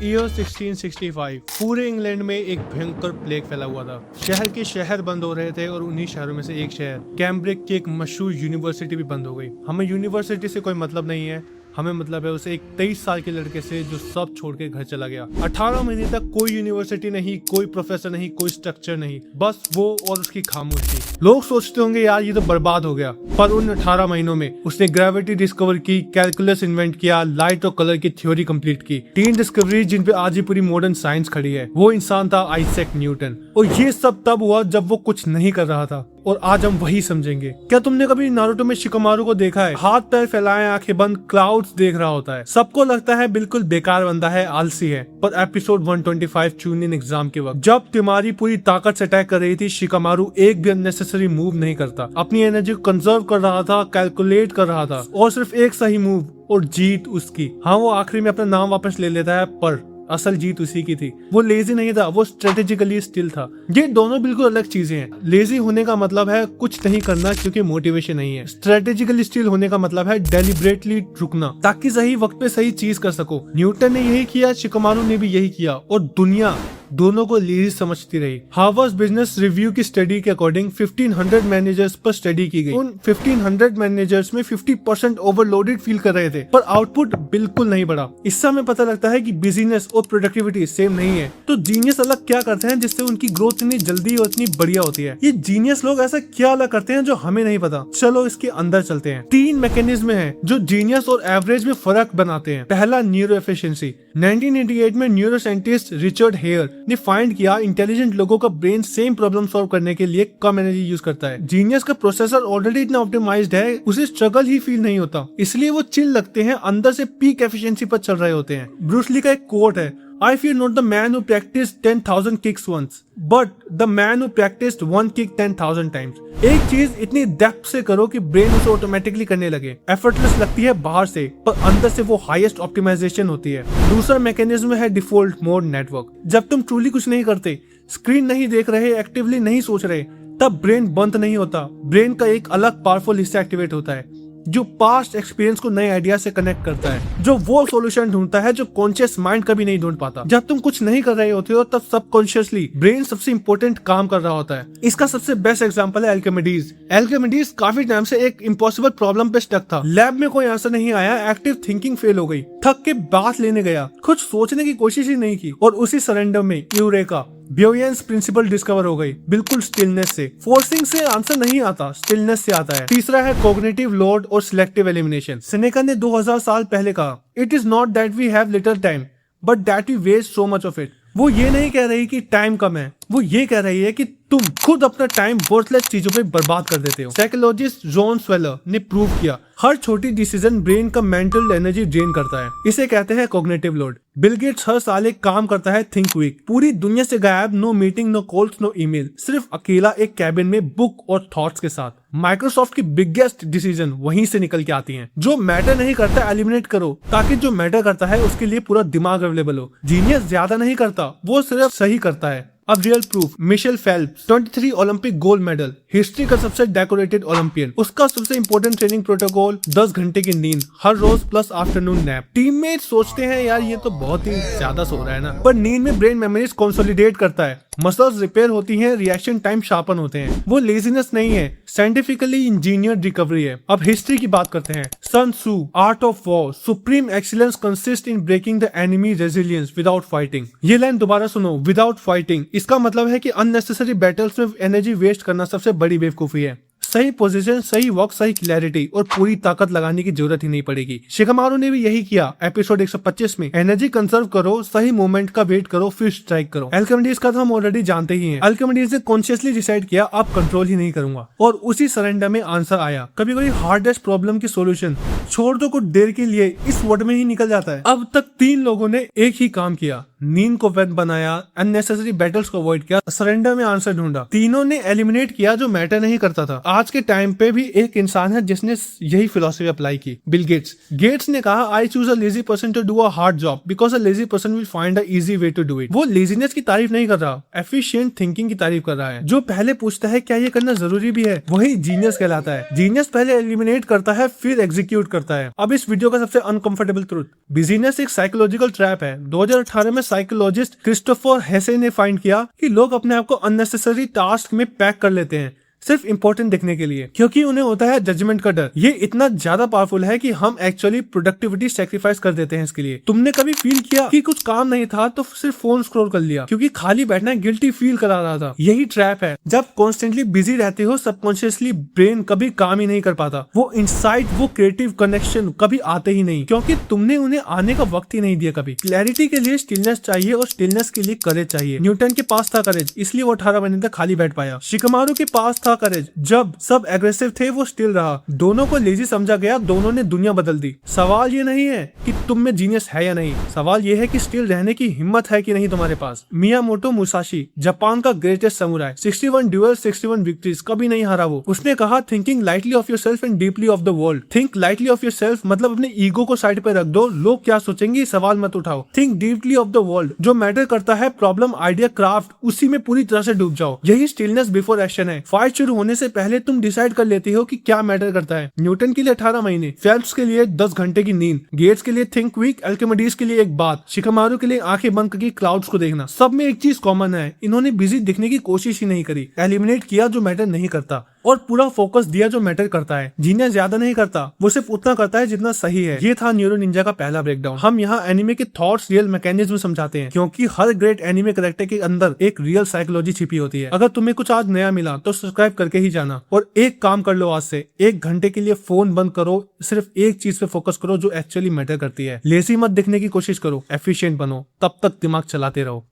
Year 1665 पूरे England में एक भयंकर प्लेग फैला हुआ था। शहर के शहर बंद हो रहे थे और उन्हीं शहरों में से एक शहर कैम्ब्रिज की एक मशहूर यूनिवर्सिटी भी बंद हो गई। हमें यूनिवर्सिटी से कोई मतलब नहीं है, हमें मतलब है उसे एक 23 साल के लड़के से जो सब छोड़ के घर चला गया। 18 महीने तक कोई यूनिवर्सिटी नहीं, कोई प्रोफेसर नहीं, कोई स्ट्रक्चर नहीं, बस वो और उसकी खामोशी। लोग सोचते होंगे यार ये तो बर्बाद हो गया, पर उन 18 महीनों में उसने ग्रेविटी डिस्कवर की, कैलकुलस इन्वेंट किया, लाइट और कलर की थ्योरी कंप्लीट की। 3 डिस्कवरी जिन पे आज ही पूरी मॉडर्न साइंस खड़ी है। वो इंसान था आइजैक न्यूटन। और ये सब तब हुआ जब वो कुछ नहीं कर रहा था, और आज हम वही समझेंगे। क्या तुमने कभी नारुतो में शिकोमारू को देखा है? हाथ पैर फैलाए, आंखें बंद, क्लाउड्स देख रहा होता है। सबको लगता है बिल्कुल बेकार बंदा है, आलसी है। पर एपिसोड 125 चूनिन एग्जाम के वक्त जब तिमारी पूरी ताकत से अटैक कर रही थी, शिकोमारू एक भी अननेसेसरी मूव नहीं करता। अपनी एनर्जी को कंजर्व कर रहा था, कैलकुलेट कर रहा था, और सिर्फ एक सही मूव और जीत उसकी। हाँ, वो आखिरी में अपना नाम वापस ले लेता है, पर असल जीत उसी की थी। वो लेजी नहीं था, वो स्ट्रेटेजिकली स्टिल था। ये दोनों बिल्कुल अलग चीजें हैं। लेजी होने का मतलब है कुछ नहीं करना क्योंकि मोटिवेशन नहीं है। स्ट्रेटेजिकली स्टिल होने का मतलब है डेलिबरेटली रुकना ताकि सही वक्त पे सही चीज कर सको। न्यूटन ने यही किया, शिकोमारू ने भी यही किया, और दुनिया दोनों को लेजी समझती रही। हार्वर्ड बिजनेस रिव्यू की स्टडी के अकॉर्डिंग 1500 मैनेजर्स पर स्टडी की गई। उन 1500 मैनेजर्स में 50% ओवरलोडेड फील कर रहे थे, पर आउटपुट बिल्कुल नहीं बढ़ा। इससे हमें पता लगता है कि बिजनेस और प्रोडक्टिविटी सेम नहीं है। तो जीनियस अलग क्या करते हैं जिससे उनकी ग्रोथ इतनी जल्दी और इतनी बढ़िया होती है? ये जीनियस लोग ऐसा क्या अलग करते हैं जो हमें नहीं पता? चलो इसके अंदर चलते हैं। 3 मैकेनिज्म हैं जो जीनियस और एवरेज में फर्क बनाते हैं। पहला, न्यूरो एफिशिएंसी। 1988 में न्यूरो साइंटिस्ट रिचर्ड हेयर ने फाइंड किया इंटेलिजेंट लोगों का ब्रेन सेम प्रॉब्लम सॉल्व करने के लिए कम एनर्जी यूज करता है। जीनियस का प्रोसेसर ऑलरेडी इतना ऑप्टिमाइज्ड है, उसे स्ट्रगल ही फील नहीं होता, इसलिए वो चिल लगते हैं, अंदर से पीक एफिशिएंसी पर चल रहे होते हैं। ब्रूस ली का एक कोट है, I fear not the man who practiced 10,000 kicks once, but the man who practiced one kick 10,000 times. एक चीज इतनी डेप्थ से करो कि ब्रेन उसे ऑटोमेटिकली करने लगे। एफर्टलेस लगती है बाहर से, पर अंदर से वो हाईएस्ट ऑप्टिमाइजेशन होती है। दूसरा मैकेनिज्म है डिफॉल्ट मोड नेटवर्क। जब तुम ट्रूली कुछ नहीं करते, स्क्रीन नहीं देख रहे, एक्टिवली नहीं सोच रहे, तब ब्रेन बंद नहीं होता। ब्रेन का एक अलग पावरफुल हिस्सा एक्टिवेट होता है जो पास्ट एक्सपीरियंस को नए आइडिया से कनेक्ट करता है, जो वो सॉल्यूशन ढूंढता है जो कॉन्शियस माइंड कभी नहीं ढूंढ पाता। जब तुम कुछ नहीं कर रहे होते हो, तब सबकॉन्शियसली ब्रेन सबसे इंपॉर्टेंट काम कर रहा होता है। इसका सबसे बेस्ट एग्जांपल है अल्केमिडीज। अल्केमिडीज काफी टाइम से एक इम्पॉसिबल प्रॉब्लम पे स्टक था। लैब में कोई आंसर नहीं आया, एक्टिव थिंकिंग फेल हो गई, थक के बात लेने गया, कुछ सोचने की कोशिश ही नहीं की, और उसी सरेंडर में यूरेका ब्योयंस प्रिंसिपल डिस्कवर हो गई, बिल्कुल स्टिलनेस से। फोर्सिंग से आंसर नहीं आता, स्टिलनेस से आता है। तीसरा है कॉग्निटिव लोड और सिलेक्टिव एलिमिनेशन। सेनेका ने 2000 साल पहले कहा, it is not that we have little time but that we waste so much of it. वो ये नहीं कह रही कि टाइम कम है, वो ये कह रही है कि तुम खुद अपना टाइम वर्थलेस चीजों पे बर्बाद कर देते हो। साइकोलॉजिस्ट जॉन स्वेलर ने प्रूव किया, हर छोटी डिसीजन ब्रेन का मेंटल एनर्जी ड्रेन करता है। इसे कहते हैं कॉग्निटिव लोड। बिल गेट्स हर साल एक काम करता है, थिंक वीक। पूरी दुनिया से गायब, no meeting, no calls, no email, सिर्फ अकेला एक कैबिन में बुक और थॉट्स के साथ। माइक्रोसॉफ्ट की बिगेस्ट डिसीजन वहीं से निकल के आती हैं। जो मैटर नहीं करता एलिमिनेट करो, ताकि जो मैटर करता है उसके लिए पूरा दिमाग अवेलेबल हो। जीनियस ज्यादा नहीं करता, वो सिर्फ सही करता है। अब real proof, Michael Phelps 23 Olympic gold medal, history का सबसे डेकोरेटेड ओलंपियन। उसका सबसे इंपॉर्टेंट ट्रेनिंग प्रोटोकॉल 10 घंटे की नींद हर रोज प्लस आफ्टरनून नैप। टीममेट सोचते हैं यार ये तो बहुत ही ज्यादा सो रहा है ना, पर नींद में ब्रेन मेमोरीज कंसोलिडेट करता है, मसल्स रिपेयर होती हैं, रिएक्शन टाइम शार्पन होते हैं। वो लेजीनेस नहीं है, साइंटिफिकली इंजीनियर्ड रिकवरी है। अब हिस्ट्री की बात करते हैं। Sun Tzu, Art of War, supreme excellence consist in breaking the enemy resilience without fighting. ये लाइन दोबारा सुनो, विदाउट फाइटिंग। इसका मतलब है कि अननेसेसरी बैटल्स में एनर्जी वेस्ट करना सबसे बड़ी बेवकूफी है। सही पोजीशन, सही वक्त, सही क्लैरिटी और पूरी ताकत लगाने की जरूरत ही नहीं पड़ेगी। शिकोमारू ने भी यही किया। एपिसोड 125 में एनर्जी कंजर्व करो, सही मोमेंट का वेट करो, फिर स्ट्राइक करो। अल्केमिडीज का तो हम ऑलरेडी जानते ही हैं। अल्केमिडीज ने कॉन्शियसली डिसाइड किया, अब कंट्रोल ही नहीं करूंगा, और उसी सरेंडर में आंसर आया। कभी कभी हार्डेस्ट प्रॉब्लम की सोल्यूशन छोड़ दो, कुछ देर के लिए इस वर्ड में ही निकल जाता है। अब तक 3 लोगों ने एक ही काम किया, नींद को वेट बनाया, अननेसेसरी बैटल्स को अवॉइड किया, सरेंडर में आंसर ढूंढा। तीनों ने एलिमिनेट किया जो मैटर नहीं करता था। आज आज के टाइम पे भी एक इंसान है जिसने यही फिलॉसफी अप्लाई की, बिल गेट्स। गेट्स ने कहा I choose a lazy person to do a hard job because a lazy person will find a easy way to do it. वो लेजीनेस की तारीफ नहीं कर रहा, एफिशिएंट थिंकिंग की तारीफ कर रहा है। जो पहले पूछता है क्या ये करना जरूरी भी है, वही जीनियस कहलाता है। जीनियस पहले एलिमिनेट करता है फिर एग्जीक्यूट करता है। अब इस वीडियो का सबसे अनकंफर्टेबल ट्रुथ, बिजीनेस एक साइकोलॉजिकल ट्रैप है। 2018 में साइकोलॉजिस्ट क्रिस्टोफर हेसे ने फाइंड किया कि लोग अपने आप को अननेसेसरी टास्क में पैक कर लेते हैं सिर्फ इंपॉर्टेंट दिखने के लिए, क्योंकि उन्हें होता है जजमेंट का डर। ये इतना ज्यादा पावरफुल है कि हम एक्चुअली प्रोडक्टिविटी सेक्रीफाइस कर देते हैं इसके लिए। तुमने कभी फील किया कि कुछ काम नहीं था तो सिर्फ फोन स्क्रॉल कर लिया क्योंकि खाली बैठना गिल्टी फील करा रहा था? यही ट्रैप है। जब कॉन्स्टेंटली बिजी रहते हो सबकॉन्शियसली ब्रेन कभी काम ही नहीं कर पाता। वो इंसाइट, वो क्रिएटिव कनेक्शन कभी आते ही नहीं क्योंकि तुमने उन्हें आने का वक्त ही नहीं दिया कभी। क्लैरिटी के लिए स्टिलनेस चाहिए और स्टिलनेस के लिए करेज चाहिए। न्यूटन के पास था करेज, इसलिए वो 18 महीने तक खाली बैठ पाया। शिकमारू के पास था करेज, जब सब एग्रेसिव थे वो स्टिल रहा। दोनों को लेजी समझा गया, दोनों ने दुनिया बदल दी। सवाल ये नहीं है कि तुम में जीनियस है या नहीं, सवाल ये है कि स्टिल रहने की हिम्मत है कि नहीं तुम्हारे पास। मियामोटो मुसाशी, जापान का ग्रेटेस्ट समुराई, 61 ड्यूअल 61 विक्ट्रीज, कभी नहीं हारा वो। उसने कहा thinking lightly of yourself and deeply of the world. Think lightly of yourself मतलब अपने ईगो को साइड पे रख दो, लोग क्या सोचेंगे सवाल मत उठाओ। Think deeply of the world, जो मैटर करता है प्रॉब्लम आइडिया क्राफ्ट, उसी में पूरी तरह से डूब जाओ। यही स्टिलनेस बिफोर एक्शन है। फाइट शुरू होने से पहले तुम डिसाइड कर लेती हो कि क्या मैटर करता है। न्यूटन के लिए 18 महीने, फेल्प्स के लिए 10 घंटे की नींद, गेट्स के लिए थिंक क्विक, अल्केमिडीज के लिए एक बात, शिकामारू के लिए आंखें बंद करके क्लाउड्स को देखना। सब में एक चीज कॉमन है, इन्होंने बिजी दिखने की कोशिश ही नहीं करी। एलिमिनेट किया जो मैटर नहीं करता और पूरा फोकस दिया जो मैटर करता है। जीनियस ज्यादा नहीं करता, वो सिर्फ उतना करता है जितना सही है। ये था न्यूरो निंजा का पहला ब्रेकडाउन। हम यहाँ एनिमे के थॉट्स, रियल मैकेनिज्म समझाते हैं क्योंकि हर ग्रेट एनिमे कैरेक्टर के अंदर एक रियल साइकोलॉजी छिपी होती है। अगर तुम्हें कुछ आज नया मिला तो सब्सक्राइब करके ही जाना और एक काम कर लो, आज से 1 घंटे के लिए फोन बंद करो, सिर्फ एक चीज पे फोकस करो जो एक्चुअली मैटर करती है। लेजी मत दिखने की कोशिश करो, एफिशिएंट बनो, तब तक दिमाग चलाते रहो।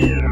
Yeah.